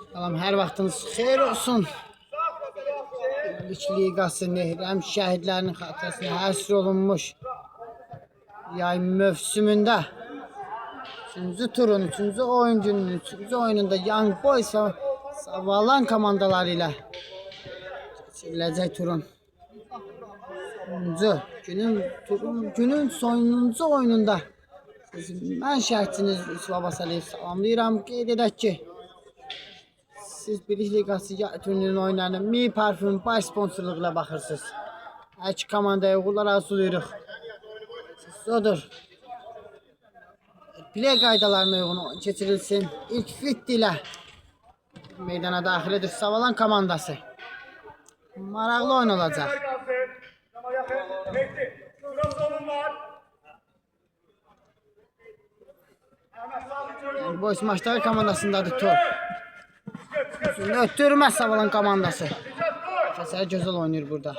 Salam, hər vaxtınız xeyir olsun. Lig Liqası Nehrəm şəhidlərinin xatirəsinə həsr olunmuş yay mövsümündə 3-cü turun 3-cü oyun gününün 3-cü oyununda Young Boys və Savalan komandaları ilə keçiriləcək turun günün sonuncu oyununda mən şərhçiniz Yusuf Abbasəliyev salamlayıram. Qeyd edək ki, siz Lig Liqası turnirinin oyunlarına Mi Parfüm baş sponsorluğu ilə baxırsınız. Hər iki komandaya uğurlar arzulayırıq. Odur. Play qaydalarına uyğun keçirilsin. İlk fit ilə meydana daxil edir Savalan komandası. Maraqlı oyun olacaq. Boys maçları komandasındadır top. Ötürmez Savalan komandası. Kəsər gözəl oynayır burada.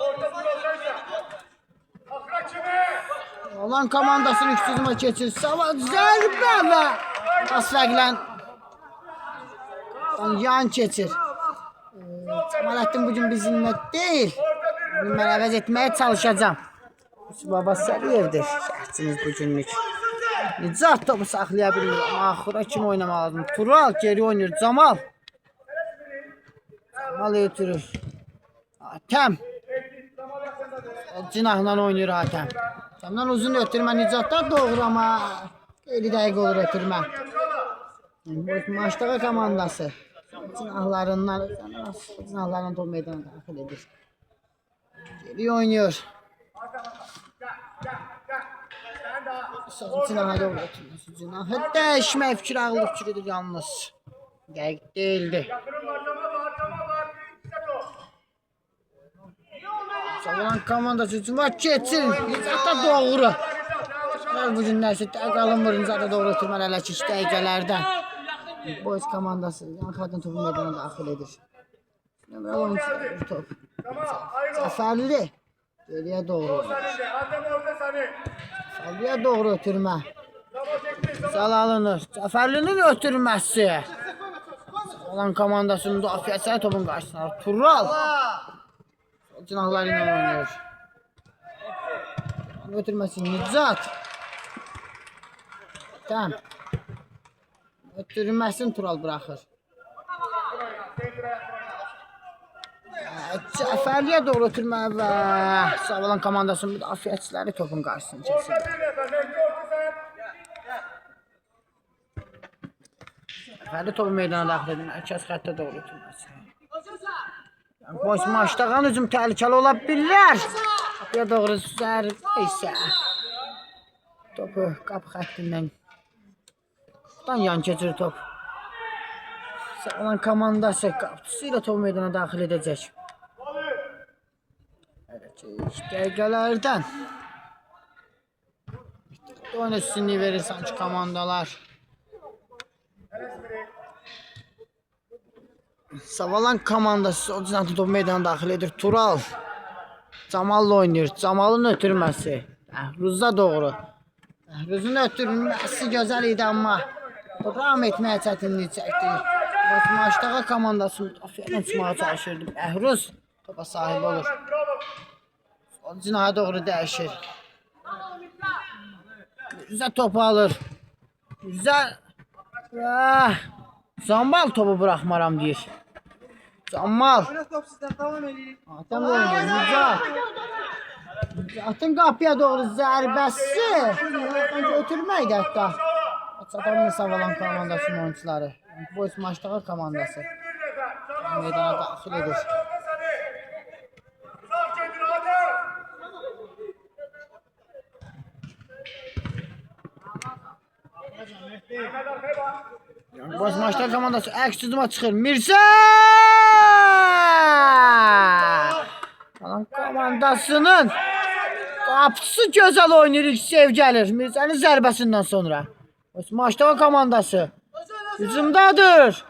Savalan komandasını 3-cü keçir. Savalan zərbə və pas fərqlə yan keçir. Cəmaləddin bugün bizimlə deyil. Mən əvəz etməyə çalışacağım. Yusuf Abbasəliyevdir şərhçiniz bugünlük. Nicat topu saxlaya bilmir. Axıra kim oynamalıdır? Tural geri oynayır. Camal ötürür. Hatem cinahla oynayır Hatem. Hatemdən uzun ötürmə Nicatdan doğru ama 50 dəqiqə olur ötürmə. Maçdağı komandası cinahlarından top meydana daxil edir. Geri oynuyor. Cinaha doğru ötürməsi. Cinahı dəyişmək fikri ağlı fikridir yalnız. Dəqiq değildi. Savalan komandası üçün var keçir. Nicatda doğru. Bugün nəsə dəqiq alınmır. Nicatda doğru ötürməli hələ ki 2 dəqiqələrdən. Boys komandası yan xətdən topu meydana daxil edir. Nömrə oyuncular top. Zəfərli. Geriyə doğru. Zəfərliyə doğru ötürmə. Sal alınır. Zəfərlinin ötürməsi. Savalan komandasının müdafiəsi topun qarşısına. Tural. Cinahları ilə oynuyor. Ötürməsi Nicat. Tamam. Ötürməsini Tural bırakır. Cəfərliyə doğru ötürmə və Savalan komandasının müdafiəçiləri topun qarşısını keçir. Cəfərli topu meydana daxil edir. Mərkəz xəttə doğru ötürməsi. Boş maçdağın hücum təhlükəli ola bilər. Qapıya doğru zərbə isə topu qapı xəttindən yan keçir top. Savalan komandası qapıcısı ilə topu meydana daxil edəcək. İlk dəqiqələrdən oyun üstünlüyü verir sanki komandalar. Savalan komandası o cinahı topu meydana daxil edir. Tural Camal'la oynayır. Camal'ın ötürməsi. Əhruz'a doğru. Əhruz'un ötürməsi gözəl idi amma davam etməyə çətinlik çəkdi. Maçdağı komandası müdafiədən çıxmağa çalışırdı. Əhruz topa sahib olur. O cinaha doğru dəyişir. Güzel topu alır. Güzel. Camal topu bırakmaram deyir. Camal. Hatem oynuyor. Nicat. Nicatın qapıya doğru zərbəsi. Götürməkdir hətta. Çatanlı Savalan komandasının oyuncuları. Boys maçdağı komandası meydana daxil edir. Boys maçdağı komandası əks hücuma çıxır. Mirzə! Savalan komandasının qapıcısı gözəl oynayır. İlk sev gəlir. Mirzənin zərbəsindən sonra. Maçdağı komandası hücumdadır.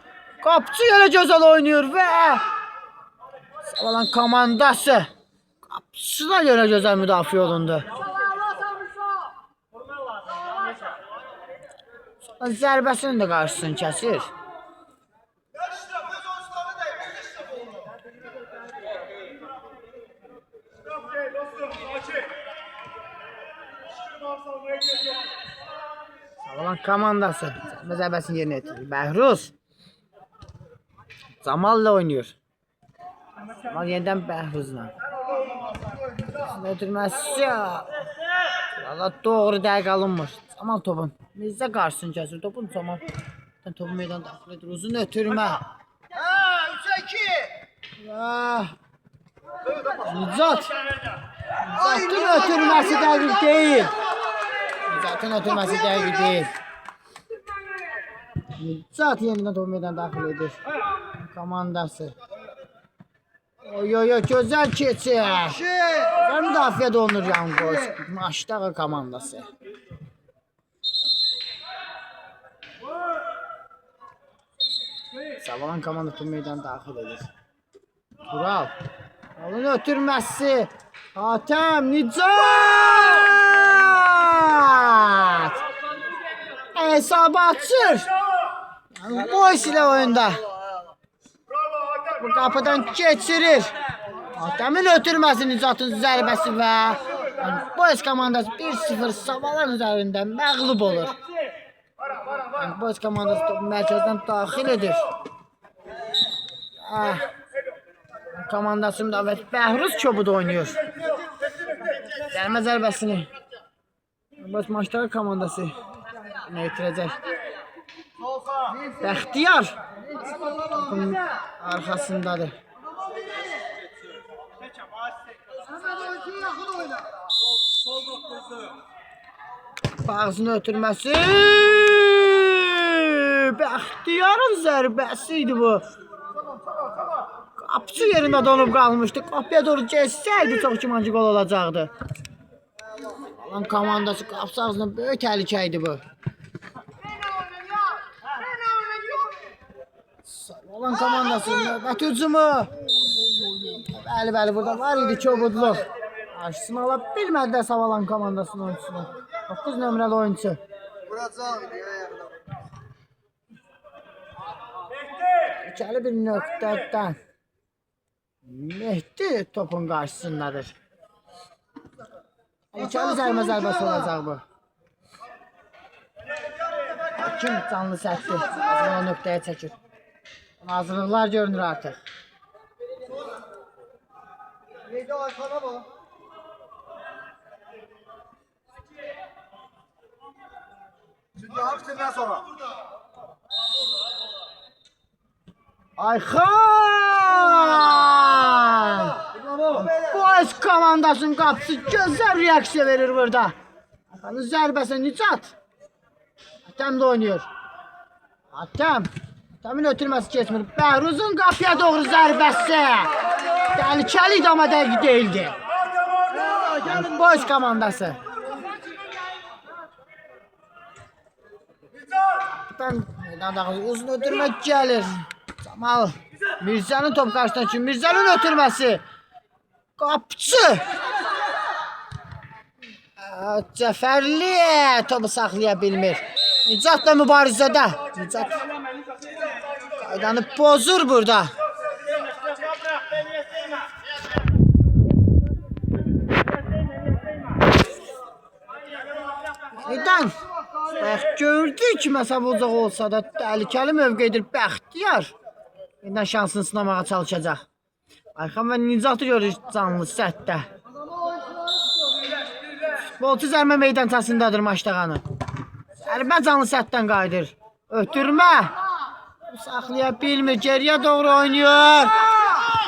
Qapıcı elə gözəl oynayır və Savalan komandası qapıcısına görə gözəl müdafiə olundu. Zərbəsinin də qarşısını kəsir. Cavan komandası. Zərbəsini yerinə yetirir. Bəhruz. Camal'la oynuyor. Camal yeniden Bəhruz'la. Ötürməsi. Valla doğru dəqiq alınmır. Camal topun. Mirzə qarşısını kəsir. Topun Camal. Topu meydan daxil edir. Uzun ötürmə. 3-2. Nicat. Nizat'ın ötürməsi dəqiq deyil. Nizat'ın ötürməsi dəqiq deyil. Nicat yeniden topu meydan daxil edir. Komandası. Oy oy oy, gözəl keçir. Gözəl müdafiə olunur Young Boys. Maçdağı komandası. Savalan komandası meydan daxil edir. Tural. Onun ötürməsi. Hatem Nicat. Hesabı açır. Young Boys ile oyunda. Bu kapıdan geçirir. Hatem'in ötürməsi Nicat'ın zərbəsi və Boys komandası 1-0 Savalan üzərində məğlub olur. Boys komandası topu mərkəzdən daxil edir. Komandası müdafiət Bəhruz Çobuda oynuyor. Gəlmə zərbəsini Boys maçları komandası nə itirəcək? Bəxtiyar topun arkasındadır. Bağzını ötürməsi. Bəxtiyarın zərbəsi idi bu. Qapıcı yerində donub qalmışdı. Qapıya doğru geçsəydi çox gümanlı gol olacaqdı. Alan komandası qapısı ağzından böyük təhlükə idi bu. Olan komandası növbəti hücumu. Bəli, burada var idi kobudluq. Qarşısını ala bilmədilər Savalan komandasının oyunçusunu. 9 nömrəli oyuncu. İkili bir nöqtədən Mehdi topun qarşısındadır. İkili zərbəsi olacaq bu. Kim canlı sətdi. O nöqtəyə çəkir. Hazırlıqlar görünür artıq. Neydi arkana bu? Çünkü hafiften sonra. Ayxan! Boys komandasının qapısı gözəl reaksiya verir burada. Ayxanın zərbəsi Nicat. Hatem de oynuyor. Hatem'in ötürməsi keçmir. Bəhruz'un qapıya doğru zərbəsi. Təhlükəli idi amma dəqiq değildi. Boys komandası. Meydan daxil uzun ötürmə gəlir. Camal Mirzənin top qarşısına üçün Mirzənin ötürməsi. Qapıcı. Cəfərli topu saxlaya bilmir. Nicatla mübarizədə. Nicat qaydanı pozur burada. Neden? Gördük ki məsələ uzaq olsa da təhlükəli mövqedir Bəxtiyar. Yeniden şansını sınamağa çalışacaq. Ayxan və Nicatı görür canlı sətdə. Futbolçu zərmə meydançasındadır maçdağanı. Zərbə canlı sətdən qayıdır. Ötürmə. Saxlaya bilmir. Geriyə doğru oynuyor.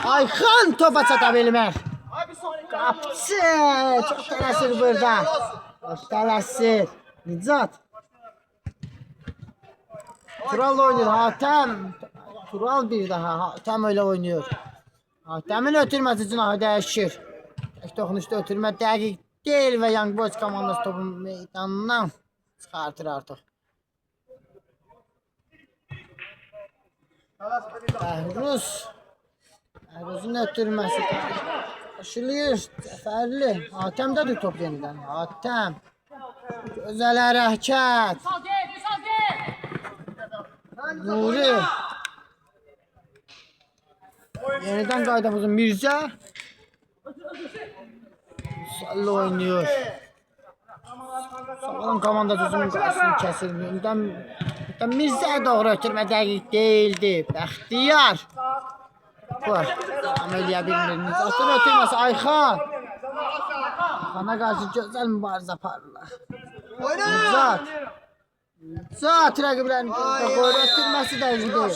Ayxan topa çata bilmir. Qapıcı. Çox tələsir burada. Çox tələsir. Nicat. Tural oynuyor. Hatem. Tural bir daha. Hatem öyle oynuyor. Hatem'in ötürməsi üçün ahı dəyişir. Tək toxunuşda ötürmə dəqiq deyil və Young Boys komandası topun meydanından çıxartır artıq. Bəhruz'un ötürməsi aşılıyor. Cəfərli. Hatem'dədir top yenidən. Hatem. Gözəl hərəkət. Nuri. Yeniden qaydamızın Mirzə. Sallı oynuyor. Sağlam komandası uzun qarşısını kəsir. Mirzəyə doğru ötürmə dəqiq değildi. Bəxtiyar. Vur. Ameliya bilmir. Nizatın ötürməsi Ayxan. Ayxana qarşı gözəl mübarizə aparırlar. Nizat. Nizat rəqiblərini qoyur ötürməsi dəqiqdir.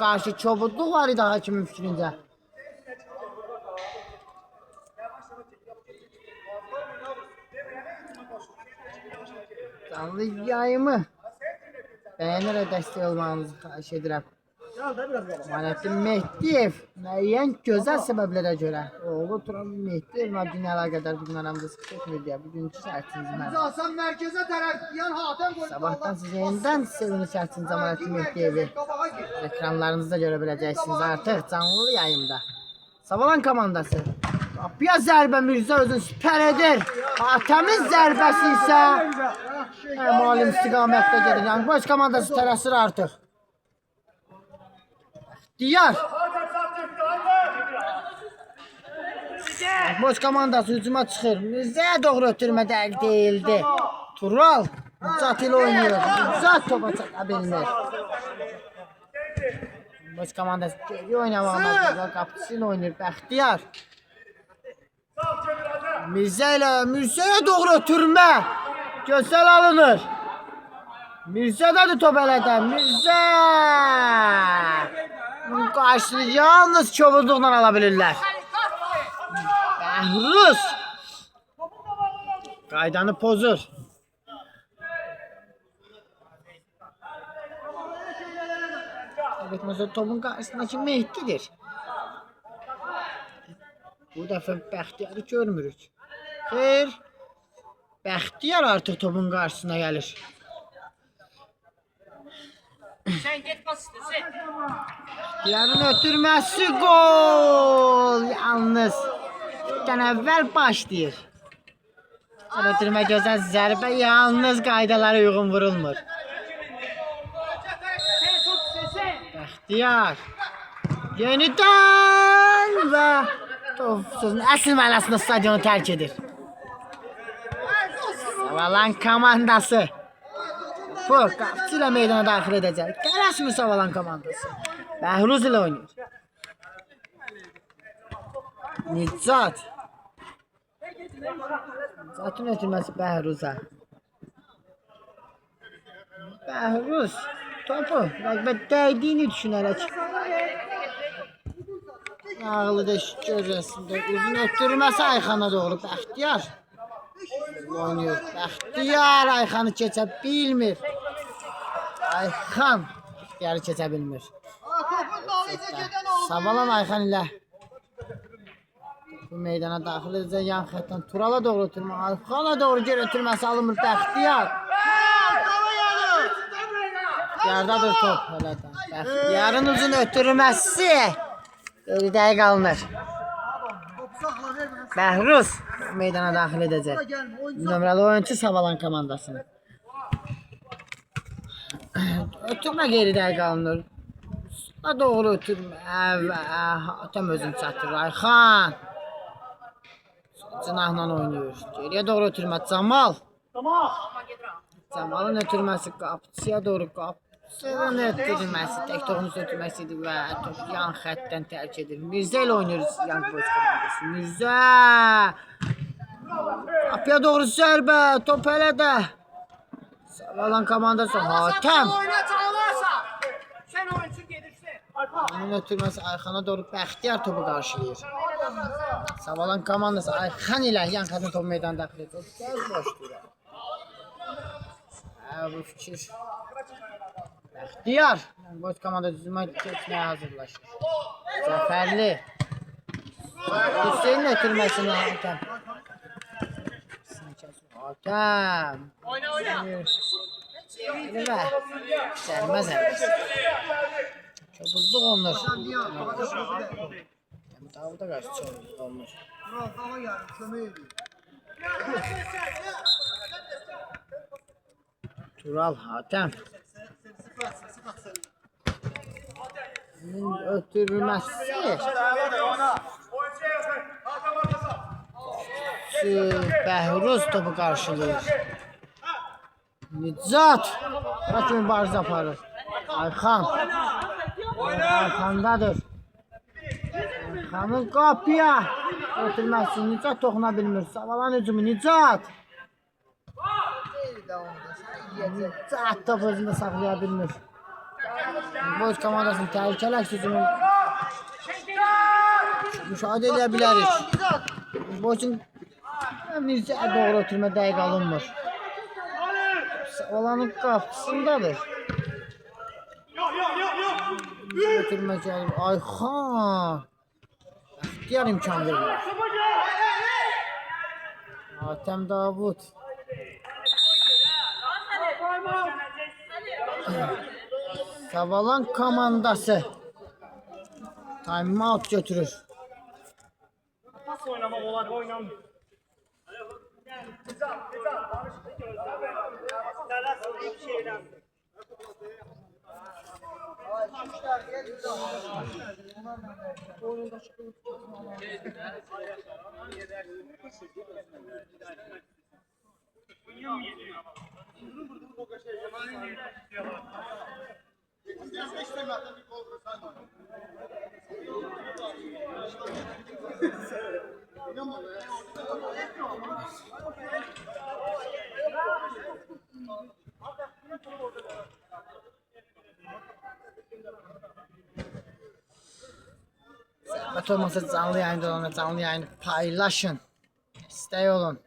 Qarşı çobudluq var idi hakimin fikrincə. Canlı yayımı beğenerek destek olmanızı xahiş edirəm. Manəddin Mehdiyev müəyyən gözəl səbəblərə görə oğlu Turan Mehdiyevlə dünə əlaqədar bugün aramızda sıxlıq etmir deyə bugünkü şərtinizi mənə. Hasan mərkəzə tərəf yan Hatem qoydu. Sabahdan sizə yenidən sevgili şərtinizi Manəddin Mehdiyevi ekranlarınızda görə biləcəksiniz artıq canlı yayımda. Savalan komandası. Qapıya zərbə Mirzə özünü süper edir. Hatemin zərbəsi isə malum istiqamətdə gedir. Yəni boş komandası tələsir artıq. Diyar. Boş komandası hücuma çıxır. Mirzəyə doğru ötürmə dəqiq değildi. Tural Nizat ilə oynayır. Nizat topa çata bilmir. Boş komandası geri oynamamazdır. Qapıcısı ilə oynayır. Bəxtiyar. Mirzəyə doğru ötürmə. Gözəl alınır. Mirzədədir top elədə. Mirzə. Bunun qarşısını yalnız çobuzluqla ala bilirlər. Bəhruz. Qaydanı pozur. Evet, mesela topun qarşısındakı Mehdidir. Bu dəfə Bəxtiyarı görmürük. Xeyr. Bəxtiyar artıq topun qarşısına gəlir. Sen git pas istese. Yarın ötürməsi gol. Yalnız ilkdən əvvəl başlayır. Ötürmə gözəl zərbə yalnız qaydalara uyğun vurulmur. Sen top istese. Bəxtiyar. Yenidən və top sözün əsl mənasında stadionu tərk edir. Savalan komandası. Bu qapıcı ilə meydana daxil edəcək. Qərəsmi Savalan komandası. Bəhruz ilə oynayır. Nizat. Nizatın ötürməsi Bəhruz'a. Bəhruz topu rəqbə dəydiyini düşünərək ağlıda görəsində uzun ötürməsi Ayxana doğru. Bəxtiyar oynayır. Bəxtiyar Ayxanı keçə bilmir. Ayxan Bəxtiyarı keçə bilmir. Topun dalınca gedən oldu. Savalan Ayxan ilə bu meydana daxil edəcək yan xətdən Turala doğru ötürmə. Ayxana doğru geri ötürməsi alınmır. Bəxtiyar. Bəxtiyardadır top elədən. Bəxtiyarın uzun ötürməsi dəqiq alınır. Bəhruz meydana daxil edəcək. Nömrəli oyuncu Savalan komandasını. Ötürmə geri dəqiq alınır. Sola doğru ötürmə. Hatem özünü çatdırır. Ayxan. Cinahla oynayır. Geriyə doğru ötürmə. Camal. Camalın ötürməsi qapıcıya doğru. Qapıcının ötürməsi. Tək toxunun ötürməsidir və top yan xəttdən tərk edir. Mirzə ilə oynayırız yan boş komandası. Mirzə. Qapıya doğru zərbə. Top elə də. Savalan komandası Hatem. Oyna çalarsa. Sen oyuncu gelirse. Onun ötürməsi Ayxana doğru Bəxtiyar topu qarşılayır. Savalan komandası Ayxan ilə yan xəttin topu meydana daxil edir. Gəl boşdur. Bu fikir. Bəxtiyar. Boş komanda düzülmə keçməyə hazırlaşır. Zəfərli. Hüseynin ötürməsini Hatem. Hatem. Oyna oyna. Elə sərmə zərbəsi. Çobuzluq olunur. Davuda qarşı çobuzluq olunur. Hava geldi. Kömək ediyor. Tural Hatem. Bunun ötürülməsi Bəhruz topu qarşılayır. Nicat. Bırak kimi barız aparır. Ayxan. Ayxandadır. Ayxanın qapıya. Ötürməsin. Nicat toxuna bilmir. Savalan hücumu Nicat. Nicat top özündə saxlaya bilmir. Boys komandasının təhlükəli hücumu müşahidə edə bilərik. Boysun Mirzəyə doğru ötürmə dəqiq alınmır. Olanın qapısındadır. Ötürmə gəlir. Ayxan. İxtiyar imkan verir. Atəm Davud. Savalan komandası time out götürür. Nasıl oynamak olar oynamıyor. Zəhmət olmasa canlı yayında olanlar canlı yayını paylaşın. İstək olun.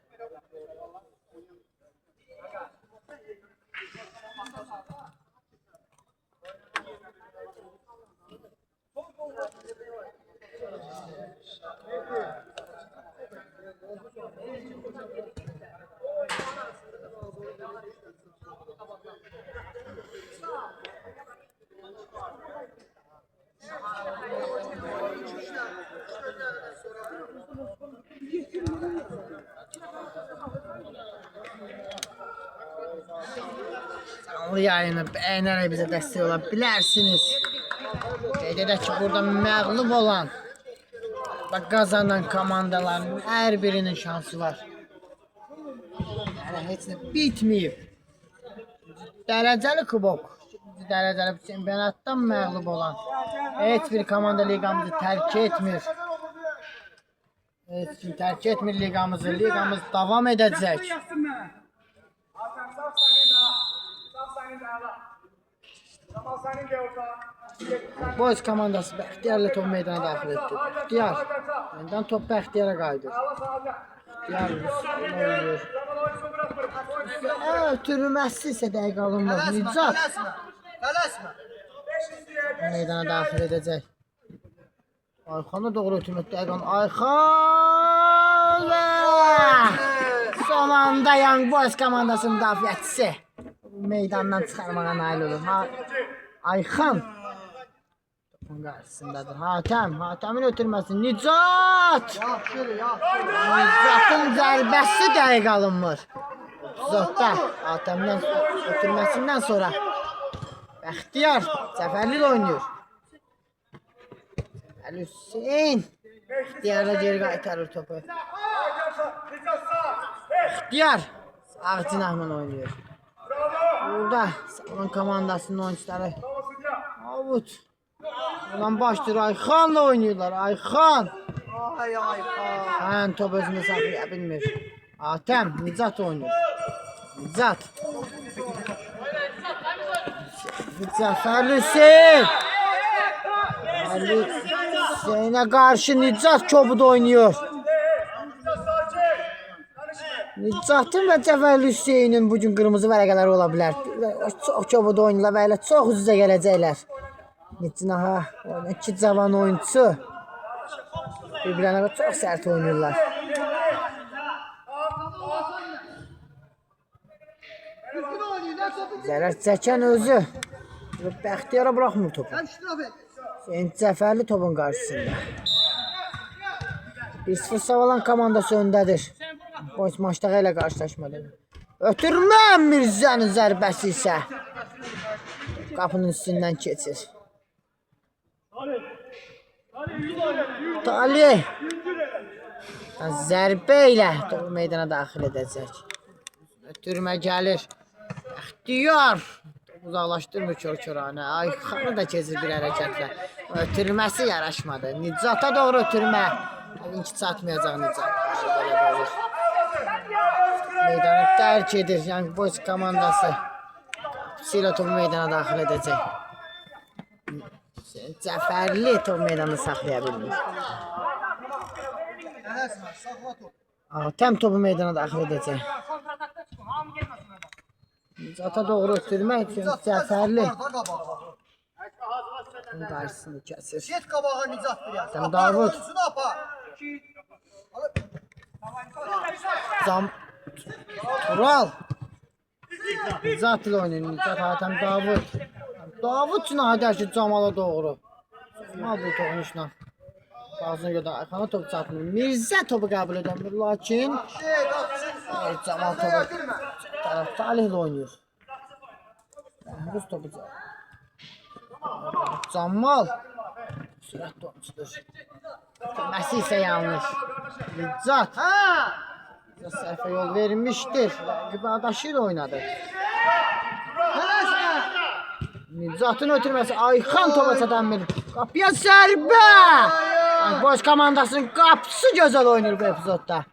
Canlı yayını bəyənərək bizə dəstək ola bilərsiniz. Qeyd edək ki, burada məğlub olan və qazanan komandaların hər birinin şansı var. Yəni heç nə bitməyib. Dərəcəli kubok. Dərəcəli çempionatdan məğlub olan heç bir komanda liqamızı tərk etmir. Heç kim tərk etmir liqamızı. Liqamız davam edəcək. Boys komandası Bəxtiyarla top meydana daxil etdi. Bəxtiyar. Yeniden top Bəxtiyara qayıdır. Bəxtiyar oynuyor. Ötürməsi isə dəqiq alınmır. Nicat Tələsmə. meydana daxil edəcək. Ayxana doğru ötürmək dəqiq alınmır. Ayxan və son anda Young Boys komandasının müdafiəçisi meydandan çıxarmağa nail olur. Ayxan topun qarşısındadır. Hatəmin ötürməsi. Nicat! Yaxşıdır, yaxşı. Nicatın zərbəsi dəqiq alınmır. 34'da Hatəmdən ötürməsindən sonra Bəxtiyar Cəfərli ilə oynuyor. Cəfərli Hüseyin Bəxtiyarla geri qaytarır topu. Bəxtiyar sağ cinahla oynuyor. Burada Salon komandasının oyuncuları Davud Ulan başdır Ayxanla oynuyorlar. Ayxan top özünü saxlaya bilmir. Hatəm Nicat oynuyor. Nicat Cəfərli Hüseyin Hüseyin'e karşı Nicat Çobud oynuyor. Nicatın və Cəfərli Hüseyinin bugün qırmızı vərəqələri ola bilər. Çox Çobud oynuyorlar və elə çox üz-üzə gələcəklər. Nicinaha iki cavan oyuncu bir-birlərinə çox sərt oynuyorlar. Zərər çəkən özü Bəxtiyara bırakmır topu. Hüseyin Cəfərli topun qarşısında. 1-0 Savalan komandası öndədir. Boys maçda ilə qarşılaşmadı. Ötürmə Mirzənin zərbəsi isə qapının üstündən keçir. Zərbə ilə topu meydana daxil edəcək. Ötürmə gəlir. İxtiyar. Uzaqlaşdırmır Kör-Köranə. Ayxanı da keçir bir hərəkətlə. Ötürməsi yaraşmadı. Nicata doğru ötürmə. Yəqin ki çatmayacaq Nicat. Belə də olur. Meydanı tərk edir. Young Boys komandası. Silə topu meydana daxil edəcək. Cəfərli topu meydanda saxlaya bilmir. Tələsmə, saxla top. Təm topu meydana daxil edəcək. Kontratakta çıxın. Hamı getməsin orada. Nicata doğru ötürmək üçün Cəfərli. Var da qabağa. Qarşısını kəsir. Get qabağa Nicat bir yaz. Tam Davud. Oyuncunu apar. Tural. Nicat ilə oynayır. Nicat Hatem Davud. Davud üçün Adər ki Camala doğru. Mal bu toxunuşla. Ağzına görə Ayxana top çatmır. Mirzə topu qəbul edəmir. Lakin Camal topu Talihlə oynayır. Rus topu Camal sürətli oyuncudur. Deməsi isə yanlış. Nicat səhvə yol vermişdir. Rəqibadaşı ilə oynadı. Nicatın ötürməsi Ayxan topa çatanmır. Qapıya zərbə! Boş komandasının qapısı gözəl oynayır bu epizodda.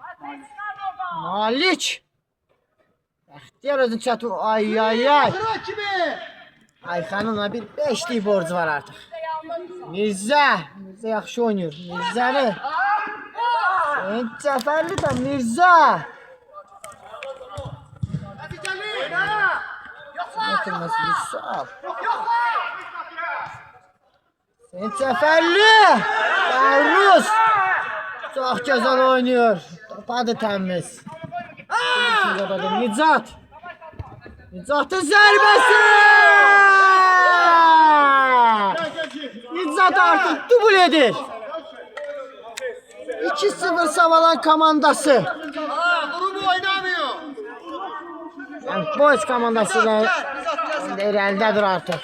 Malik. Bəxtiyar özün çatır. Ay ay ay. Ayxanın bir 5'lik borcu var artıq. Mirzə yaxşı oynayır. Mirzəni. Cəfərli də Mirzə. Ötürməsi Vüsal. Cəfərli. Rus. Çox gözəl oynayır. Topadı təmiz. Nicat. Nicatın zərbəsi. Nicat artıq dubl edir. 2-0 Savalan komandası. Durumu oynamıyor. Young Boys komandası da irəlidədir artıq.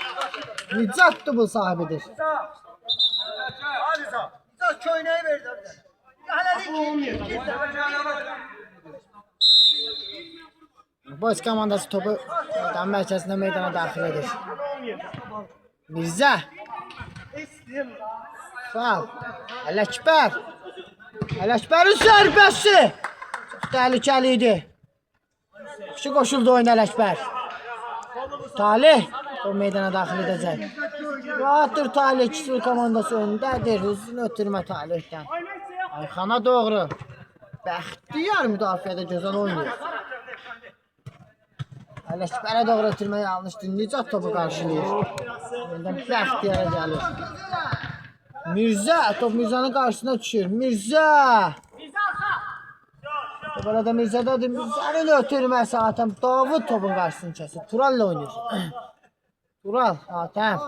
Nicat dubl sahibidir. Nicat köynəyi verdi bir də. Boys komandası topu meydan mərkəzinə meydana daxil edir. Mirzə. Sağ. Ələkbər. Ələkbərin zərbəsi. Çox təhlükəli idi. Yaxşı qoşuldu oyun Ələkbər. Talih o meydana daxil edəcək. Rahatdır Talih, 2-0 komandası önündədir. Hızlı ötürmə Talihdən. Ayxana doğru. Bəxtiyar müdafiədə gözəl oynayır. Ələkbərə doğru ötürmə yanlışdır. Nicat topu qarşılayır. Bəxtiyara gəlir. Mirzə, top Mirzənin qarşısına düşür. Mirzə! Belə də Mirzədədir. Mirzənin ötürməsi Hatem Davud topun qarşısını kəsir. Tural ilə oynayır. Tural, Hatem.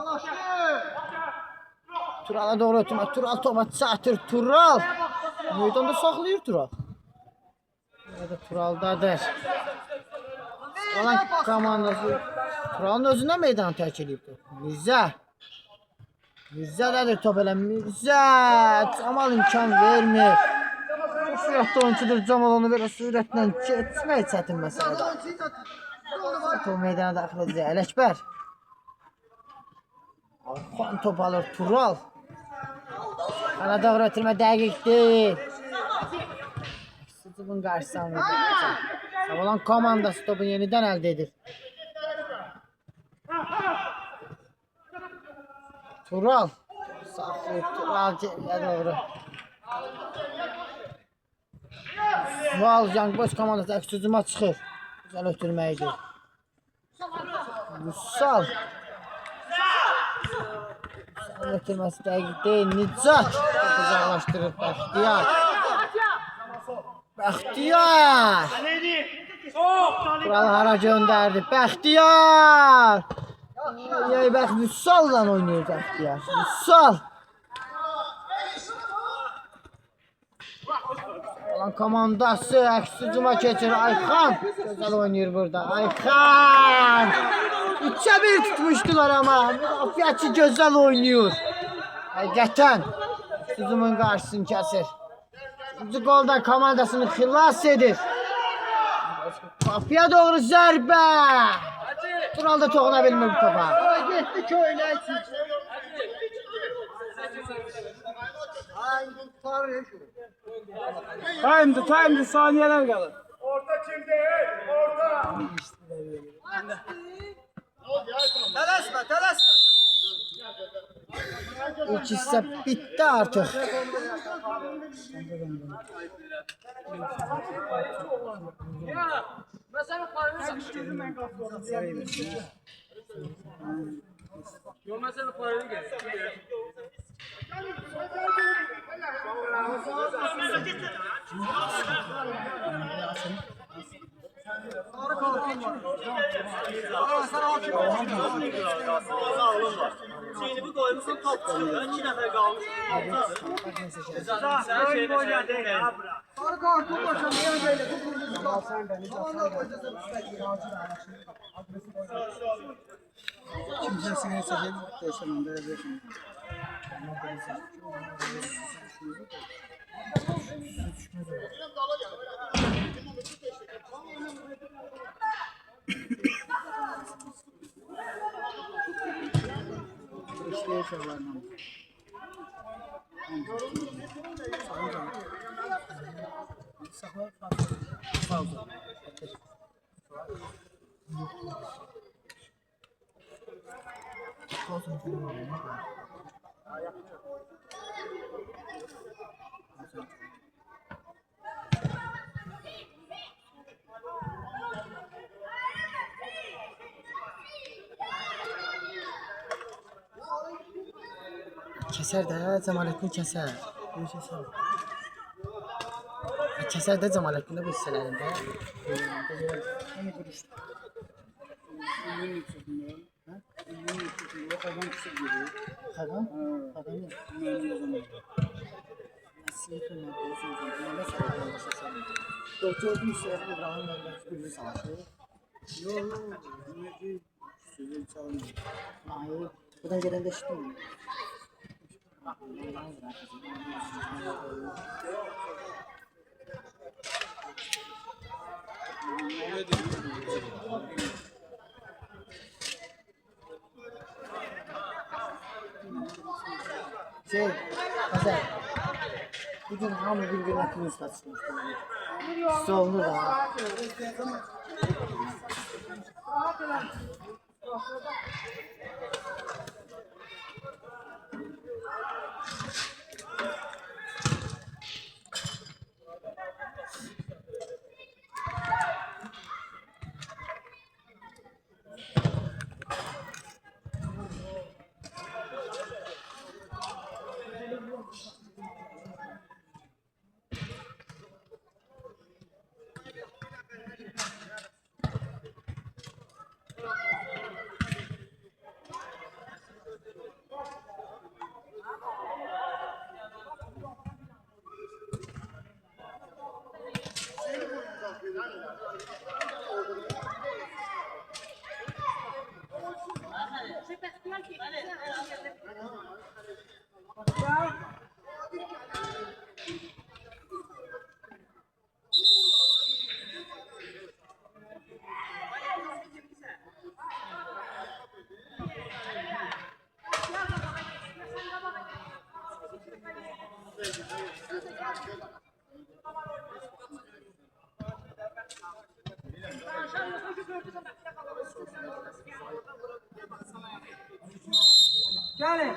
Turala doğru ötürmə. Tural topa çatır. Tural. Meydanda saxlayır Tural. Burada Turaldadır. Alan komandası Turalın özündən meydanı tərk edibdir. Mirzə. Mirzədədir top elə. Mirzə. Camal imkan vermir. Çok sürətli oyuncudur. Camal onu belə sürətlə keçmək çətin məsələdir. Top meydana daxil edəcək. Ələkbər. Ayxan top alır. Tural. Ana doğru ötürmə dəqiq deyil. Sıcıbın qarşısına vurdu. Savalan komandası topu yenidən əldə edir. Tural. Saxlayıb Tural geriyə doğru. Tural Young Boys komandası əks hücuma çıxır. Güzel ötürməkdir. Vüsal. Vüsal ötürməsi dəqiq deyil. Nicat. Uzaqlaşdırır Bəxtiyar. Bəxtiyar. Tural hara göndərdi. Bəxtiyar. Yaybəx Vüsal'la oynayır Bəxtiyar. Vüsal. Olan komandası əks hücuma keçir. Ayxan gözəl oynayır burada. Ayxan 3-1 tutmuşdular ama müdafiəçi gözəl oynayır. Həqiqətən hücumun qarşısını kəsir. İkinci golda komandasını xilas edir. Kapıya doğru zərbə. Tural da toxuna bilmir bu topa. Getdi köynə için. Ay tutarır. Time'dı saniyeler kalır. Tələsmə, tələsmə. İlk hissə bitti artıq. Mesela parayı sakıştırdım ben kalkıyorum. Yok mesela parayı gel. Şeyini bir koymuşsun top çıkıyor. 2 nefer kalmış. Sen şeyini söyledin ya. Sarı kartı başa niye böyle? Bu kırmızı kart. Ona koyacağız. Kimse seni seçelim. Değiştirmem. Değiştirmem. Kəsər də Cəmaləddin kəsər. Kəsər də Cəmaləddin də bu hissələrində. Xəqan? Xəqan yox. Gördüm İsrail İbrahim Məhməd Gülü savaşı. Hayır. Buradan gelen de eşittim mi? Hasan. Bugün hamı birbirine kılıç atışmıştı. Solunu da. Gelin.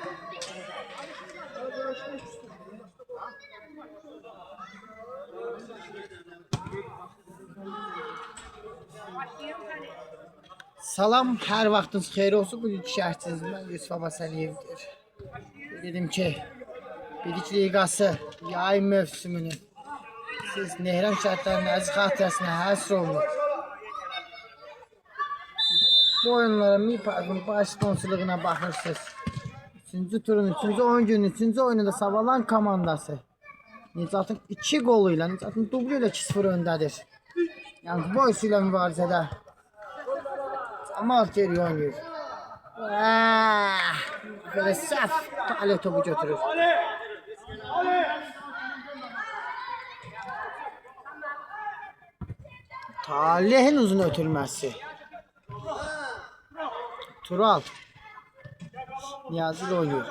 Salam, hər vaxtınız xeyir olsun. Bugünkü şərhçiniz mən Yusuf Abbas Əliyevdir. Dedim ki, Bilik Liqası yay mövsümünü siz Nehran şəhətlərinin əziz xatirəsinə həsr olunur. Bu oyunlara Mi Park'ın baş sponsorluğuna baxırsınız. 3-cü turun 3-cü oyun gününün 3-cü oyununda Savalan komandası Nicatın 2 qolu ilə, Nicatın dublu ilə 2-0 öndədir. Yəni bu oyun ilə mübarizədə Amal geri oynuyor. Böyle saf tale topu götürür. Talehin uzun ötürməsi. Tural. Niyazi ilə oynayır.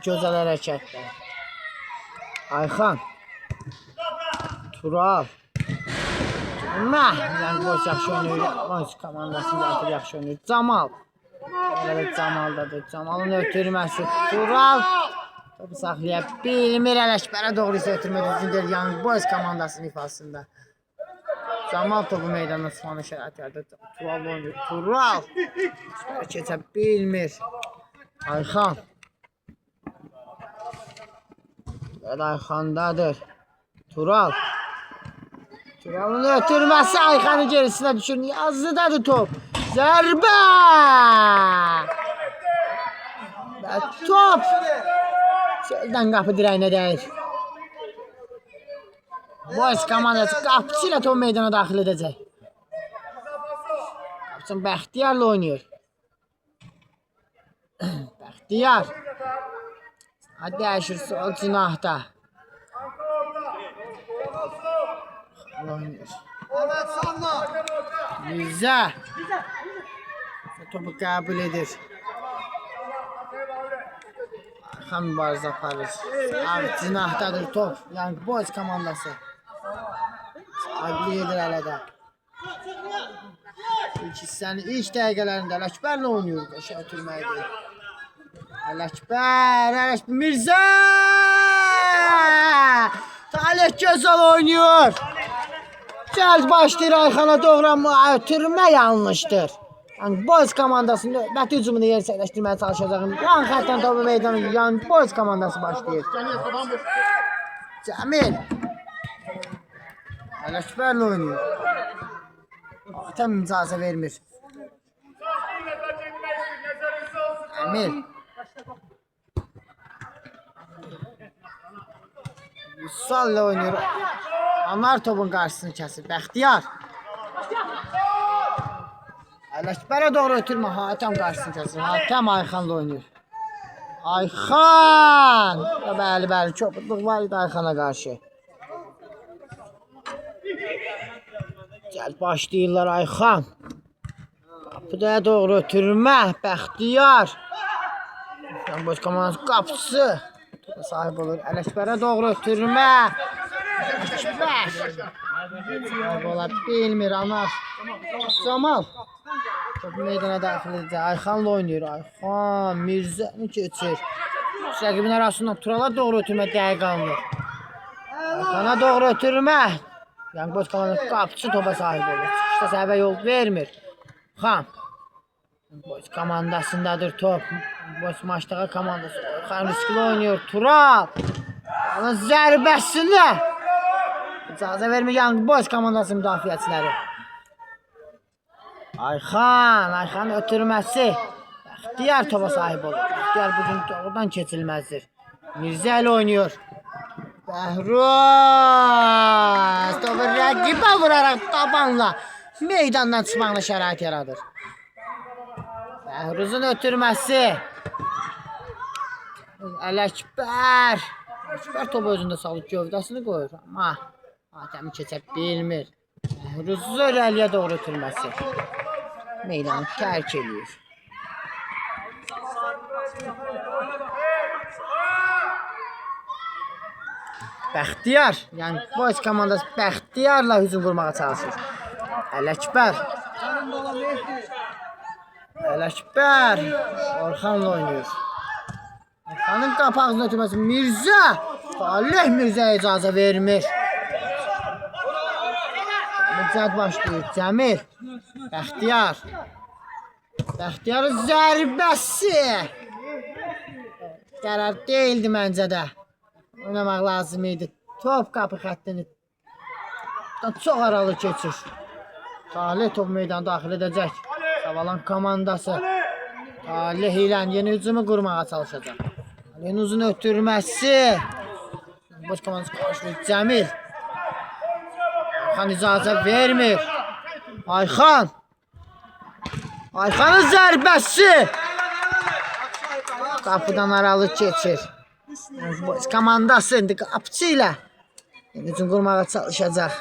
Gözəl hərəkətlər. Ayxan. Tural. Yəni boş yaxşı oynayır. Oyuncu komandasını gətir yaxşı oynayır. Camal. Elə Camaldadır. Camalın ötürməsi. Tural. Topu saxlaya bilmir. Ələkbərə doğru isə ötürmə düzgündür. Young Boys komandasının ifasında. Camal topu meydana çıxmanı şərait yaradır. Tural oynayır. Tural. Keçə bilmir. Ayxan. Ayxandadır. Tural. Turalın ötürməsi Ayxanın gerisinə düşür. Yazıdadır top. Zərbə! Və top şeydən qapı dirəyinə dəyir. Boys komandası qapıcı ilə top meydana daxil edəcək. Qapıcın Bəxtiyarla oynayır. Bəxtiyar. Hadi dəyişir sol cinahda. Oynayır. Evet Sanla. Mirzə. Topu qəbul edir. Ayxan mübarizə aparır. Abi cinahdadır top. Young Boys komandası. Sahibliq edir hələ də. İlk hissənin ilk dəqiqələrində Ələkbərlə oynayır. Qəşə ötürməkdir. Ələkbər. Mirzə! Talih gözəl oynayır. Cəld başlayır Ayxana doğru amma ötürmə yanlışdır. Yəni Boys komandasının növbəti hücumunu yersəkləşdirməyə çalışacağım. Yan xəttdən topu meydana Young Boys komandası başlayır. Cəmil. Ələkbərlə oynayır. Tam icazə vermir. Cəmil. Vüsal'la oynayır. Anar topun qarşısını kəsir. Bəxtiyar. Ələkbərə doğru ötürmə. Hatəm qarşısını kəsir. Hatəm Ayxanla oynayır. Ayxan. Bəli, çoxluq var idi Ayxana qarşı. Gəl başlayırlar Ayxan. Qapıdaya doğru ötürmə. Bəxtiyar. Boş komandası qapıcısı. Topa sahib olur. Ələkbərə doğru ötürmə. Ələkbər. Sahib ola bilmir Anar. Camal. Topu meydana daxil edəcək. Ayxanla oynayır. Ayxan Mirzəni keçir. Rəqibin arasından Turala doğru ötürmə dəqiq alınır. Ayxana doğru ötürmə. Yəni boş komandası qapıcı topa sahib olur. Çıxışda səhvə yol vermir. Xan. Boş komandasındadır top. Boş maçdağı komandası. Ayxan riskli oynuyor. Tural. Onun zərbəsini. İcazə vermir Young Boys komandası müdafiəçiləri. Ayxan ötürməsi. Bəxtiyar topa sahib olur. Bəxtiyar bugün doğrudan keçilməzdir. Mirzə ilə oynayır. Bəhruz. Topu rəqibə vuraraq tabanla meydandan çıxmağına şərait yaradır. Bəhruzun ötürməsi. Ələkbər. Ələkbər topu özündə salıb gövdəsini qoyur. Amma Hatəmi keçə bilmir. Bəhruzun irəliyə doğru ötürməsi. Meydanı tərk edir. Bəxtiyar, yəni Boys komandası Bəxtiyarla hücum qurmağa çalışır. Ələkbər. Orxanla oynayır. Orxanın qapağını ötürməsi Mirzə. Talih Mirzəyə icazə vermir. Cəd başlayır. Cəmil. Bəxtiyar. Bəxtiyarın zərbəsi. Qərar deyildi məncə də. Oynamaq lazım idi. Top qapı xəttini çox aralı keçir. Talih top meydana daxil edəcək. Savalan komandası. Talih ilə yeni hücumu qurmağa çalışacaq. Talihin uzun ötürməsi. Boş komandası qarşılayır. Cəmil. Ayxan icazə vermir. Ayxanın zərbəsi. Qapıdan aralı keçir. Komandası indi qapıcı ilə hücum qurmağa çalışacaq.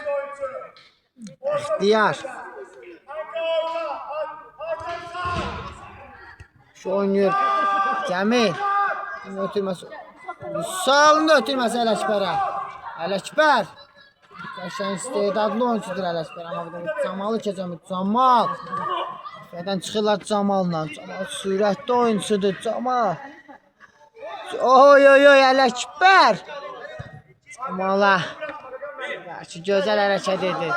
Bəxtiyar. Şu oynuyor. Cəmil. Ötürməsi. Salını ötürməsi Ələkbərə. Ələkbər. Qəşəng istedadlı oyuncudur Ələkbər. Amma bir də Camalı keçəmir. Camal. Nədən çıxırlar Camalla. Camal sürətli oyuncudur. Camal. Oy oy oy Ələkbər. Camala. Bəlkə gözəl hərəkət edir.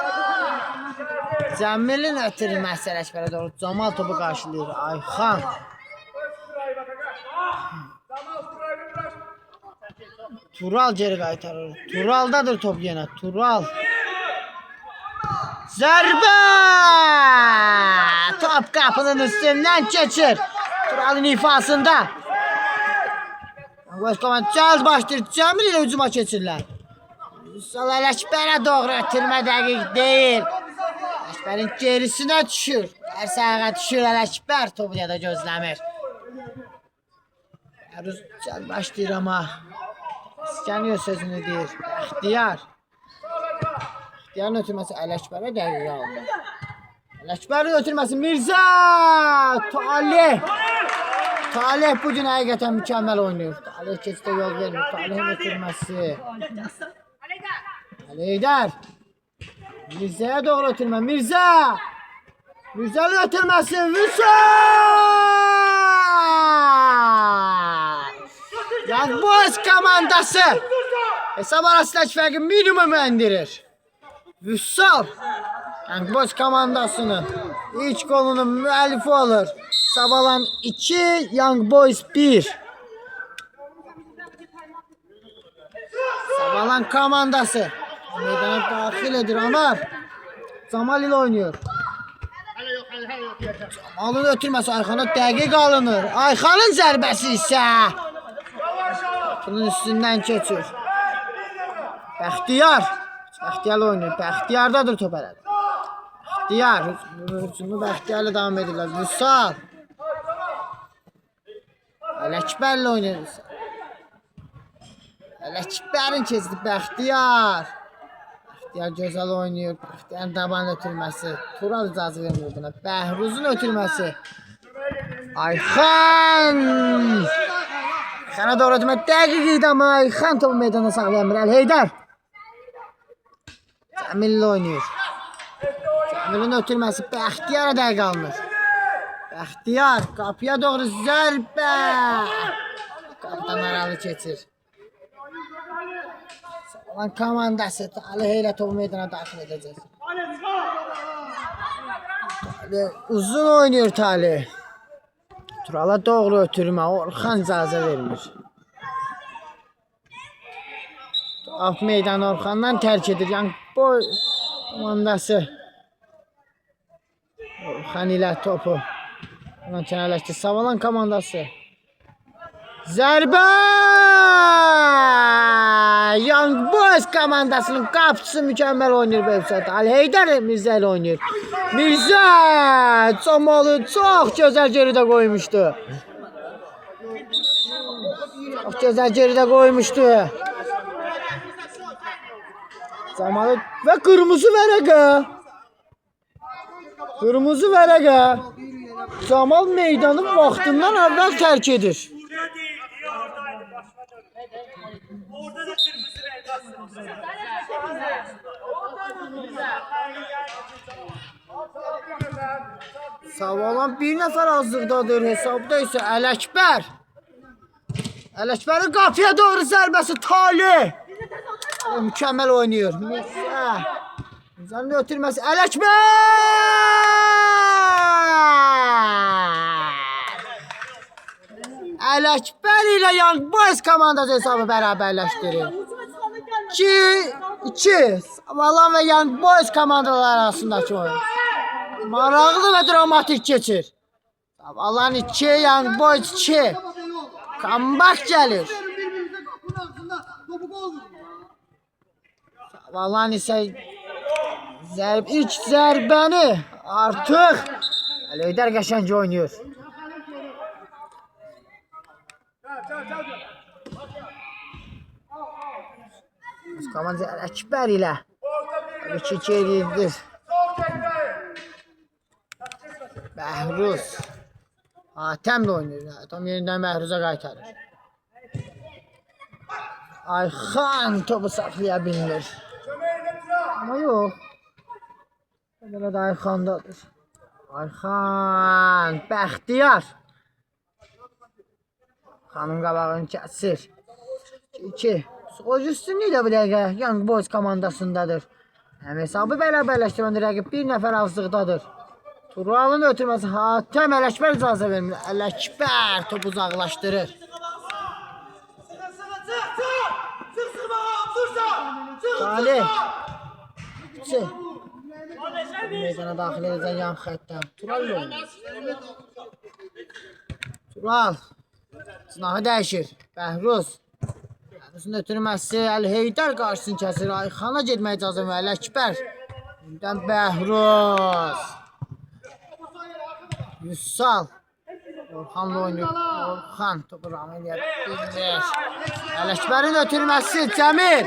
Cəmilin ötürülməsi Ələkbərə doğru. Camal topu qarşılayır. Ayxan. Tural geri qaytarır. Turaldadır top yenə. Tural. Zərbə! Top qapının üstündən keçir. Turalın ifasında. Qoşqaman cəld başlayır. Cəmil ilə hücuma keçirlər. Sol Ələkbərə doğru ötürmə dəqiq deyil. Ələkbərin gerisinə düşür. Dərsə ayağa düşür Ələkbər. Topu ya da gözləmir. Əruz cəld başlayır amma. İskəniyor sözünü deyir. Bəxtiyar. Bəxtiyarın ötürməsi Ələkbərə dəqiq aldı. Ələkbərin ötürməsi Mirzə! Talih! Talih bugün həqiqətən mükəmməl oynayır. Talih keçidə yol vermir. Talihin ötürməsi. Heydər. Mirzəyə doğru ötürmə. Mirzə! Mirzənin ötürməsi. Vüsal! Young Boys komandası hesab arasındaki fərqi minimum endirir. Vüsal Young Boys komandasının ilk golunun müəllifi olur. Sabalan 2, Young Boys 1. Sabalan komandası meydana daxil edir Anar. Camal ile oynuyor. Camalın ötürməsi Ayxana dəqiq alınır. Ayxanın zərbəsi isə bunun üstündən keçir. Bəxtiyar. Bəxtiyarla oynuyor. Bəxtiyardadır top elədi. Bəxtiyar. Hücumu Bəxtiyarla davam edirlər. Vüsal. Ələkbərlə oynayır. Ələkbərin keçdi. Bəxtiyar. Bəxtiyar gözəl oynayır. Bəxtiyarın taban ötürməsi. Tural icazı vermir buna. Bəhruzun ötürməsi. Ayxan. Ayxana doğru ötürmə dəqiq idi amma Ayxan topu meydana saxlayamır. Heydər. Cəmillə oynayır. Cəmilin ötürməsi Bəxtiyara dəqiq alınır. Bəxtiyar qapıya doğru zərbə. Qapıdan aralı keçir. Sağlan komandası Talih ilə topu meydana daxil edəcək. Uzun oynuyor Talih. Turala doğru ötürmə. Orxan icazə vermir. Top meydanı Orxandan tərk edir. Young Boys komandası Orxan ilə topu ona kənarlaşdı. Savalan komandası. Zərbə! Young Boys komandasının qapıcısı mükəmməl oynayır bu episodda. Heydər Mirzə ilə oynayır. Mirzə! Camalı çox gözəl geridə qoymuşdu. Çox gözəl geridə qoymuşdu. Camalı və qırmızı vərəqə. Qırmızı vərəqə. Camal meydanın vaxtından əvvəl tərk edir. Orada da kırmızı renk aslında. Savalan bir nəfər azlıqdadır. Hesabda isə Ələkbər. Ələkbərin qapıya doğru zərbəsi Talih. Mükəmməl oynayır. Mirzənin ötürməsi Ələkbər. Ələkbər ilə Young Boys komandası hesabı bərabərləşdirir. 2-2. Savalan və Young Boys komandaları arasındakı oyun. Maraqlı və dramatik keçir. Savalan 2, Young Boys 2. Comeback gəlir. Savalan isə ilk zərbəni artıq Heydər qəşəng oynayır. Komanda Ələkbər ilə 2-2 edir. Bəhruz. Hatəm də oynayır. Tam yerindən Bəhruz'a qaytarır. Ayxan topu saxlaya bilmir. Amma yox. Belə də Ayxandadır. Ayxan, Bəxtiyar. Xanın qabağını kəsir. 2. Skor üstünlüyü də bu dəqiqə Young Boys komandasındadır. Həm hesabı bərabərləşdirəndə rəqib bir nəfər azlıqdadır. Turalın ötürməsi Hatəm Ələkbər icazə vermir. Ələkbər topu uzaqlaşdırır. Salih. Meydana daxil edəcək yan xəttdən. Tural oynayır. Tural. Sınağı dəyişir. Bəhruz. Bəhruzun ötürməsi Əl-Heydər qarşısını kəsir. Ayxana getməyə icazə verir. Ələkbər. Bundan Bəhruz. Yüssal. Orxanla oynayır. Orxan topu ram edir. Ələkbərin ötürməsi Cəmil.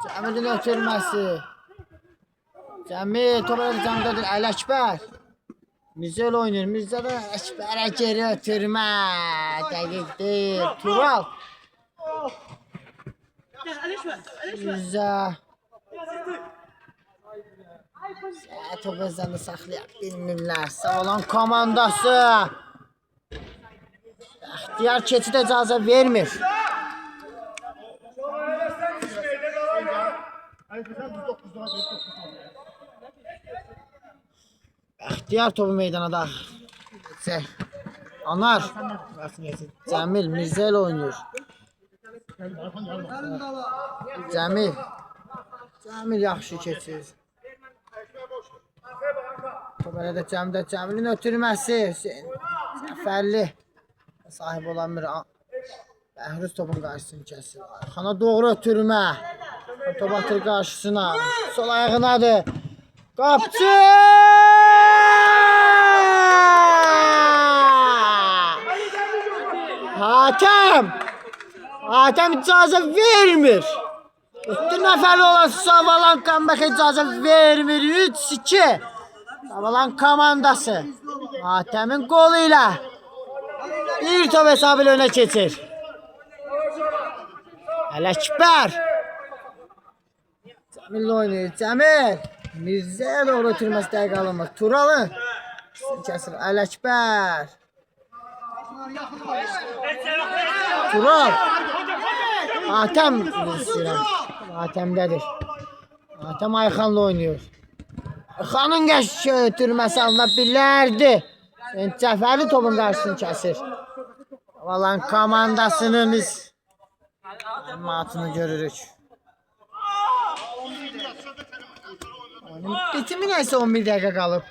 Cəmilin ötürməsi. Cəmil topu Cəmil'dadır. Ələkbər. Mirzə oynayır. Mirzə də Ələkbərə geri ötürmə. Dəqiq deyil. Tural. Mirzə. Topu özlərini saxlaya bilmirlər. Sağ olan komandası. Bəxtiyar keçidə icazə vermir. Bəxtiyar topu meydana daxil. Anar. Cəmil Mirzə ilə oynayır. Cəmil. Cəmil yaxşı keçir. Top elə də Cəmilin ötürməsi. Zəfərli. Sahib olan bir Bəhruz topun qarşısını kəsir. Xana doğru ötürmə. Top atır qarşısına. Sol ayağınadır. Qapçı! Hatəm icazə vermir. 4 nəfərli olan Savalan Qambaq icazə vermir. 3-2. Savalan komandası Hatəmin qolu ilə bir top hesabı ilə önə keçir. Ələkbər. Cəmil oynayır. Cəmil. Mirzəyə doğru ötürməsi dəqiq alınmır. Turalın kəsir. Ələkbər. Tural. Hatəm Hatəmdədir. Hatəm Ayxanla oynayır. Ayxanın qəşki ötürməsi alına bilərdi. Cəfərli topun qarşısını kəsir. Valan komandasının biz matını görürük. Bitimi neyse 11 dəqiqə qalıb.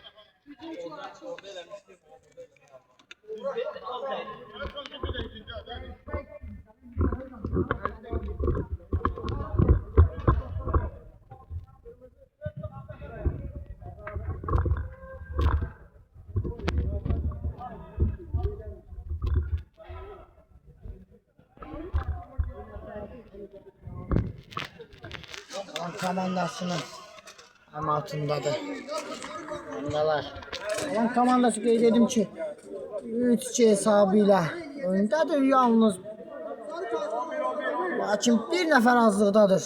Komandasının altındadır. Bundalar. Alan komandası qeyd edim ki 3-2 hesabı ilə öndadır yalnız. Lakin bir nəfər azlıqdadır.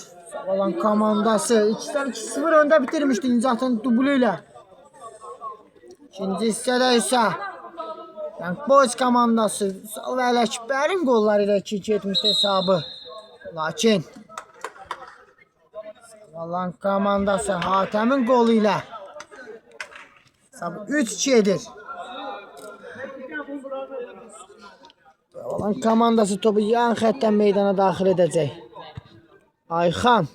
Alan komandası 2-0 öndə bitirmişdi Nicatın dublu ilə. İkinci hissədə isə Young Boys komandası Sal və Ələkbərin qolları ilə 2-2 etmişdi hesabı. Lakin Alan komandası Hatəmin qolu ilə 3-2 edir. Alan komandası topu yan xəttdən meydana daxil edəcək. Ayxan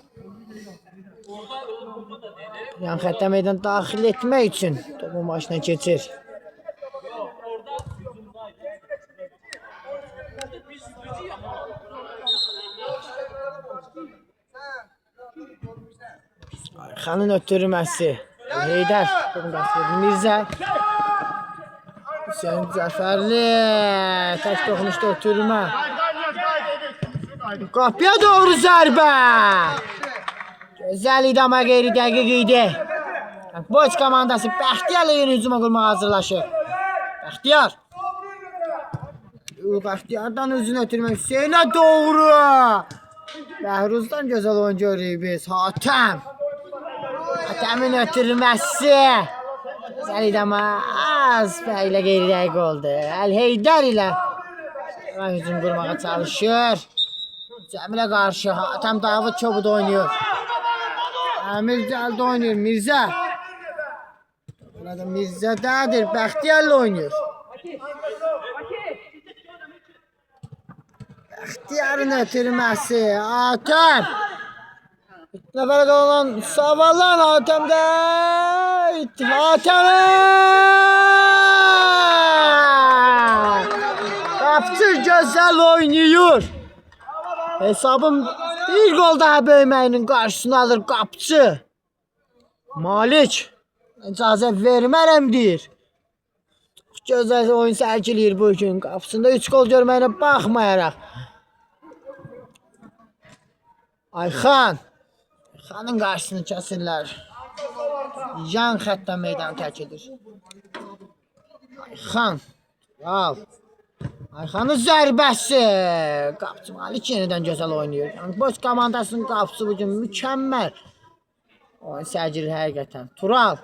yan xəttdən meydana daxil etmək üçün topun başına keçir. Ayxanın ötürməsi. Heydər. Mirzə. Hüseyin Cəfərli. Tək toxunuşda ötürmə. Qapıya doğru zərbə. Gözəl idi amma qeyri dəqiq idi. Boys komandası Bəxtiyarla yeni hücuma qurmağa hazırlaşır. Bəxtiyar. Bəxtiyardan özünü ötürmək Hüseynə doğru. Bəhruzdan gözəl oyun görürük biz. Hatəm. Hatəmin ötürməsi. Gözəl idi amma az fərqlə qeyri-dəqiq oldu. Əl-Heydər ilə hücum qurmağa çalışır. Cəmilə qarşı Hatəm Davud Çobud oynayır. Əmir gəldi oynayır. Mirzə. Burada Mirzədədir. Bəxtiyarla oynayır. Bəxtiyarın ötürməsi. Hatəm. Nəfərə qalan Savalan Hatəmdə. Hatəm. Qapçı gözəl oynayır. Hesabım bir gol daha böyüməyinin qarşısını alır qapçı. Malik icazə vermərəm deyir. Gözəl oyun sərgiləyir bu gün. Qapısında 3 gol görməyinə baxmayaraq. Ayxan. Ayxanın qarşısını kəsirlər. Yan xəttə meydanı tərk edir. Ayxan. Al. Ayxanın zərbəsi. Qapçı Malik yenidən gözəl oynayır. Yəni boş komandasının qapısı bugün mükəmməl. Oyun sərgilir həqiqətən. Tural.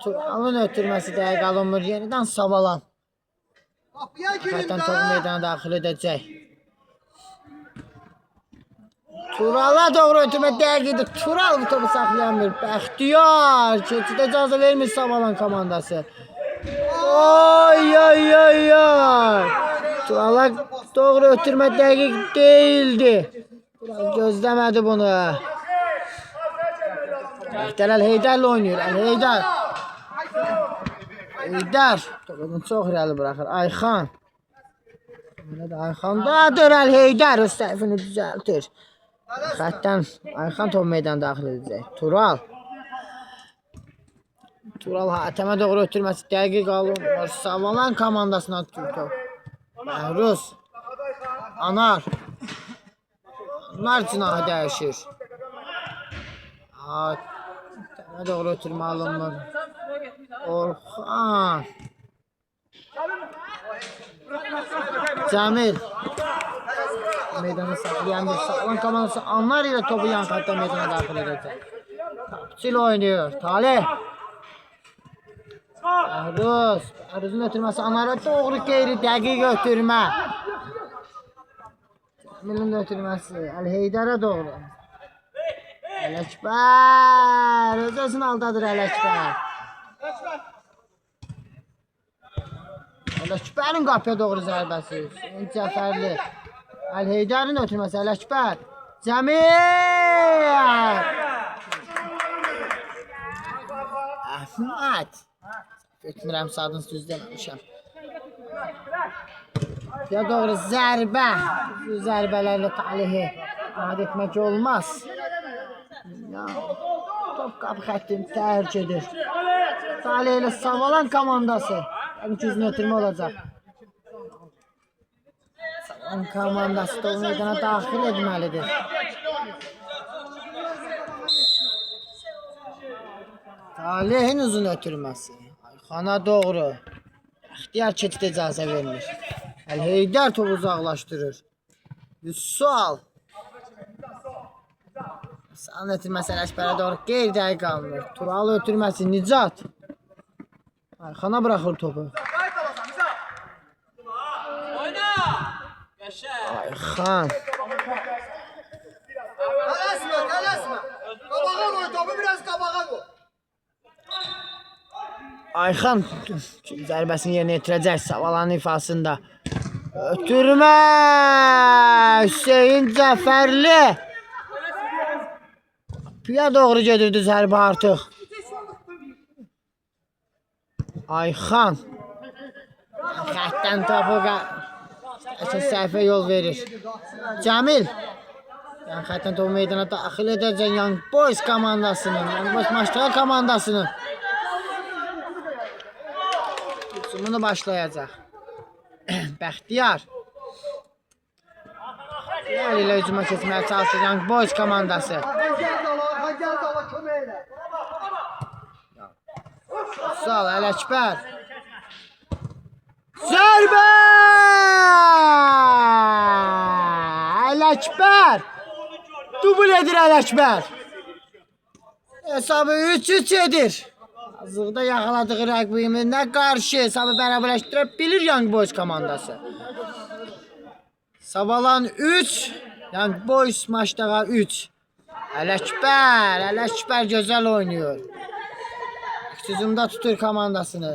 Turalın ötürməsi dəqiq alınmır. Yenidən Savalan. Həqiqətən topu meydana daxil edəcək. Turala doğru ötürmə dəqiqdir. Tural bu topu saxlayamır. Bəxtiyar. Keçidə icazə vermir Savalan komandası. Oy oy oy oy. Turala doğru ötürmə dəqiq deyildi. Tural gözləmədi bunu. Bəxtiyar Əl-Heydərlə oynayır. Əl-Heydər. Heydər. Topunu çox irəli buraxır. Ayxan. Ayxandadır Əl-Heydər. Öz səhvini düzəltir. Xəttdən Ayxan topu meydana daxil edəcək. Tural. Tural Hatəmə doğru ötürməsi dəqiq alınmır. Savalan komandasına tutur. Bəhruz. Anar. Anar cinahı dəyişir. Hatəmə doğru ötürmə alınmır. Orxan. Cəmil. Meydana saxlayan bir sağlam komandası Anar ilə topu yan xəttə meydana daxil edəcək. Qapçı ilə oynayır. Talih. Bəhruz. Bəhruzun ötürməsi Anara doğru qeyri dəqiq ötürmə. Cəmilin ötürməsi Əl-Heydərə doğru. Ələkbər. Öz-özünü aldadır Ələkbər. Ələkbərin qapıya doğru zərbəsi. Hüseyin Cəfərli. Əl-Heydərin ötürməsi Ələkbər. Cəmil. Əhməd. Etmirəm sadınız düz deməmişəm. Ya doğru zərbə. Bu zərbələrlə Talihi ad etmək olmaz. Ya, top qapı xəttini tərk edir. Talih ilə Savalan komandası. Üzünü ötürmə olacaq. Savalan komandası da o meydana daxil etməlidir. Talihin uzun ötürməsi. Ayxana doğru. Bəxtiyar keçid icazə vermir. Əl-Heydər topu uzaqlaşdırır. Vüsal. Vüsalın ötürməsi Ələkbərə doğru qeyri-dəqiq alınır. Tural ötürməsi Nicat. Ayxana buraxır topu. Ayxan. Tələsmə, tələsmə. Qabağa qoy topu, biraz qabağa qoy. Ayxan zərbəsini yerinə yetirəcək Savalanın ifasında. Ötürmə! Hüseyin Cəfərli. Piya doğru gedirdi zərbə artıq. Ayxan. Xəttdən topu səhvə yol verir. Cəmil. Yəni xəttdən topu meydana daxil edəcək Young Boys komandasının, Young Boys Maçlar komandasının. Hücumunu başlayacaq. Bəxtiyar. Bəxtiyar ilə hücuma keçməyə çalışır Young Boys komandası. Sağ ol Ələkbər. Zərbə! Ələkbər! Dubl edir Ələkbər. Hesabı 3-3 edir. Azıqda yaxaladığı rəqibinə qarşı hesabı bərabərləşdirə bilir Young Boys komandası. Savalan 3, Young Boys maçdağa 3. Ələkbər gözəl oynuyor. Hücumda tutur komandasını.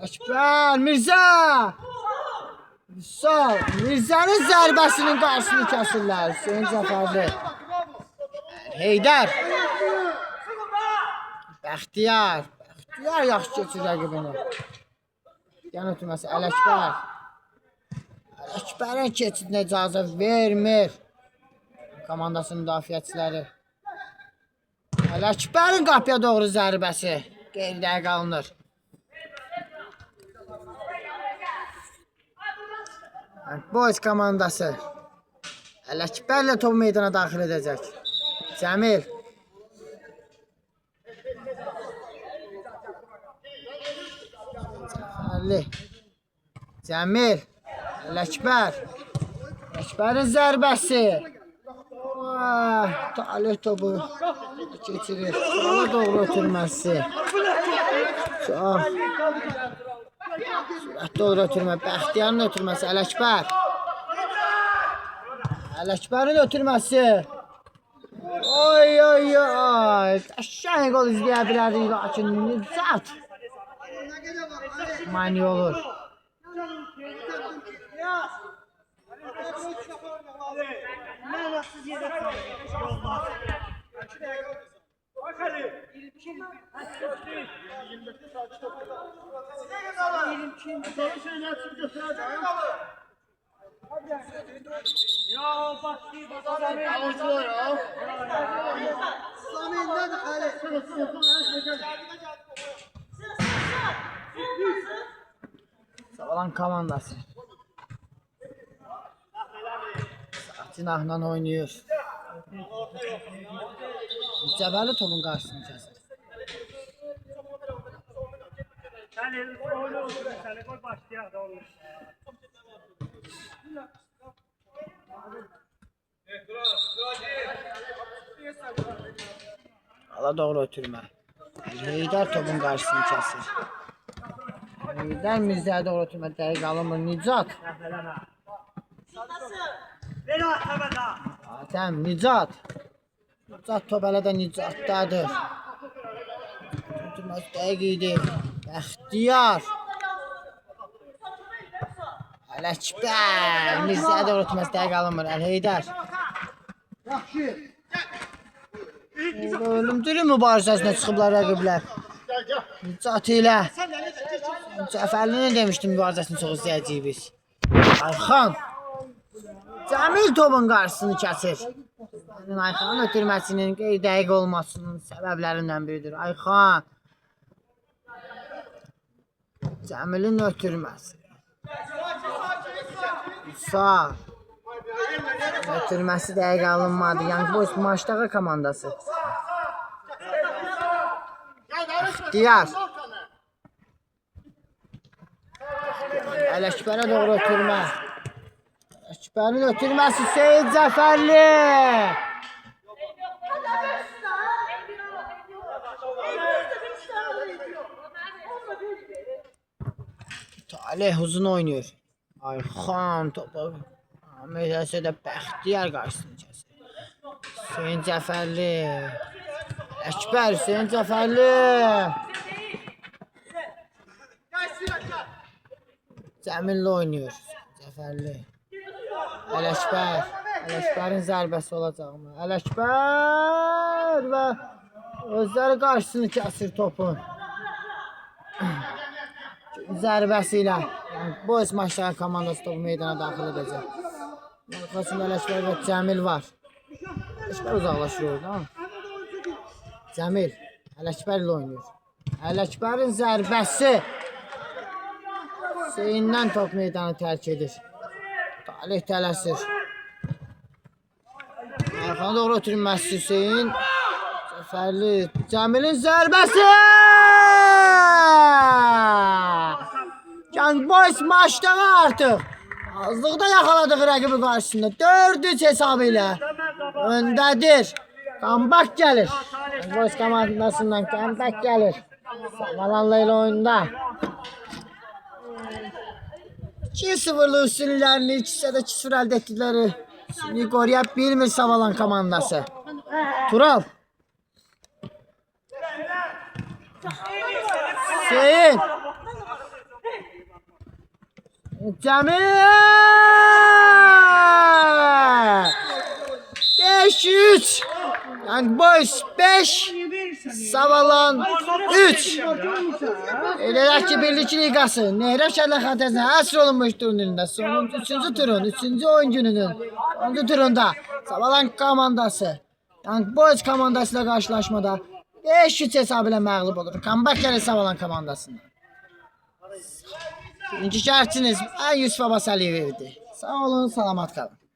Ələkbər, Mirzə! Sağ, Mirzənin zərbəsinin qarşısını kəsirlər. Hüseyin Cəfərli. Heydər. Bəxtiyar yaxşı keçir rəqibini. Yan ötürməsi Ələkbər. Ələkbərin keçidinə icazə vermir komandasının müdafiəçiləri. Ələkbərin qapıya doğru zərbəsi geridə qalınır. Boys komandası Ələkbərlə top meydana daxil edəcək. Cəmil. Cəmil. Ələkbər. Ələkbərin zərbəsi. Talih topu keçirir. Sola doğru ötürməsi. Sürətli olur ötürmə. Bəxtiyarın ötürməsi. Ələkbər. Ələkbərin ötürməsi. Oy. Qəşəng gol izləyə bilərik. Lakin Nicat mani olur. Sağlam komandası. Cinahla oynuyor. Cəbəli topun qarşısını kəsir. Ala doğru ötürmə. Heydər topun qarşısını kəsir. Heydər Mirzəyə doğru ötürmə. Dəqiq alınmır. Nicat. Atəm, Nicat. Nicat top hələ də Nicatdadır. Ötürməsi dəqiq idi. Bəxtiyar. Ələkbər. Mirzəyə doğru ötürməsi dəqiq alınmır. Heydər. Ölümdürü mübarizəsinə çıxıblar rəqiblər. Nicat ilə Cəfərlini demişdim mübarizəsini çox izləyəcəyik biz. Ayxan. Cəmil topun qarşısını kəsir. Ayxanın ötürməsinin qeyri-dəqiq olmasının səbəblərindən biridir. Ayxan. Cəmilin ötürməsi. Sağ. Ötürməsi dəqiq alınmadı. Young Boys maçdağı komandası. İxtiyar. Ələkbərə doğru ötürmə. Ələkbərin ötürməsi Hüseyin Cəfərli. Talih uzun oynuyor. Ayxan topu. Meyləsə də Bəxtiyar qarşısını kəsir. Hüseyin Cəfərli. Ələkbər Hüseyin Cəfərli. Cəmillə oynuyor. Cəfərli. Ələkbər. Ələkbərin zərbəsi olacaqmı? Ələkbər və özləri qarşısını kəsir topun. Zərbəsi ilə. Boys maçların komandası topu meydana daxil edəcək. Arkasında Ələkbər və Cəmil var. Ələkbər uzaqlaşır orada. Cəmil Ələkbər ilə oynayır. Ələkbərin zərbəsi Hüseyindən top meydanı tərk edir. Talih tələsir. Ayxana doğru ötürülməsi. Hüseyin. Cəfərli. Cəmilin zərbəsi! 3-3 Young Boys maçda artıq. Azlıqda yaxaladığı rəqibi qarşısında 4-3 hesabı ilə öndədir. Comeback gəlir. Young Boys komandasından comeback gəlir. Samalanlı ilə oyunda. 2-0'lı üstünlüklərini 2-də 2-0 əldə etdikləri üstünlüyü qoruya bilmir Savalan komandası. Tural. Hüseyin. Cemil. 5-3. Young Boys 5. Savalan 3. Elək ki Birlik Liqası Nehrə Şəhərlər xəritəsində həsr olunmuş turnirində sonun 3-cü turun 3-cü oyun gününün 10-cu turunda Savalan komandası Young Boys komandası ilə qarşılaşmada 5-3 hesabı ilə məğlub olur. Comeback gəlir Savalan komandasına. Birinci şərtçiniz Yusuf Abbas Əliyev idi. Sağ olun, salamat qalın.